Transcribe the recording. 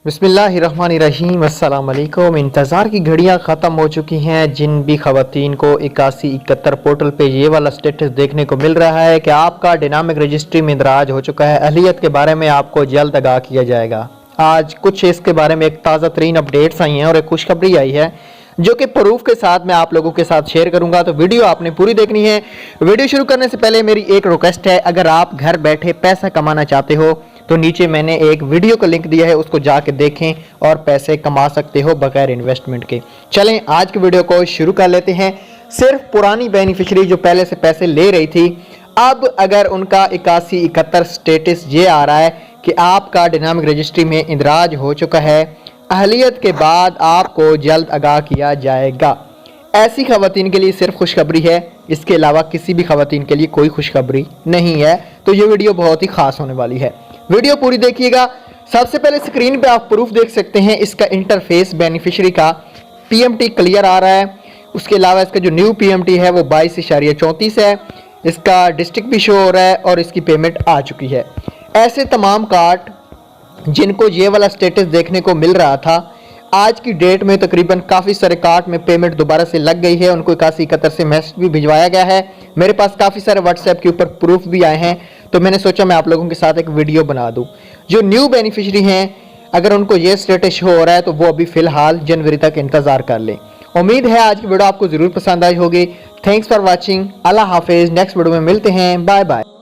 बिस्मिल्लाहिर्रहमानिर्रहीम अस्सलाम वालेकुम। इंतज़ार की घड़ियां ख़त्म हो चुकी हैं। जिन भी ख़वातीन को 8171 पोर्टल पे ये वाला स्टेटस देखने को मिल रहा है कि आपका डायनामिक रजिस्ट्री में इंदराज हो चुका है, अहलियत के बारे में आपको जल्द आगाह किया जाएगा। आज कुछ इसके बारे में एक ताज़ा तरीन अपडेट्स आई हैं और एक खुशखबरी आई है जो कि प्रूफ के साथ मैं आप लोगों के साथ शेयर करूंगा। तो वीडियो आपने पूरी देखनी है। वीडियो शुरू करने से पहले मेरी एक रिक्वेस्ट है, अगर आप घर बैठे पैसा कमाना चाहते हो तो नीचे मैंने एक वीडियो का लिंक दिया है, उसको जाके देखें और पैसे कमा सकते हो बगैर इन्वेस्टमेंट के। चलें आज की वीडियो को शुरू कर लेते हैं। सिर्फ पुरानी बेनिफिशियरी जो पहले से पैसे ले रही थी, अब अगर उनका 8171 स्टेटस ये आ रहा है कि आपका डायनामिक रजिस्ट्री में इंदराज हो चुका है, अहलियत के बाद आपको जल्द आगाह किया जाएगा। ऐसी खवातीन के लिए सिर्फ खुशखबरी है, इसके अलावा किसी भी खवातीन के लिए कोई खुशखबरी नहीं है। तो ये वीडियो बहुत ही खास होने वाली है, वीडियो पूरी देखिएगा। सबसे पहले स्क्रीन पे आप प्रूफ देख सकते हैं, इसका इंटरफेस बेनिफिशियरी का पीएमटी क्लियर आ रहा है। उसके अलावा इसका जो न्यू पीएमटी है वो 22.34 है। इसका डिस्ट्रिक्ट भी शो हो रहा है और इसकी पेमेंट आ चुकी है। ऐसे तमाम कार्ड जिनको ये वाला स्टेटस देखने को मिल रहा था, आज की डेट में तकरीबन काफ़ी सारे कार्ड में पेमेंट दोबारा से लग गई है। उनको 8171 से मैसेज भी भिजवाया गया है। मेरे पास काफ़ी सारे व्हाट्सएप के ऊपर प्रूफ भी आए हैं, तो मैंने सोचा मैं आप लोगों के साथ एक वीडियो बना दूं। जो न्यू बेनिफिशियरी हैं, अगर उनको ये स्टेटस शो हो रहा है तो वो अभी फ़िलहाल जनवरी तक इंतज़ार कर लें। उम्मीद है आज की वीडियो आपको ज़रूर पसंद आई होगी। Thanks for watching. अल्लाह हाफिज़। नेक्स्ट वीडियो में मिलते हैं। Bye bye.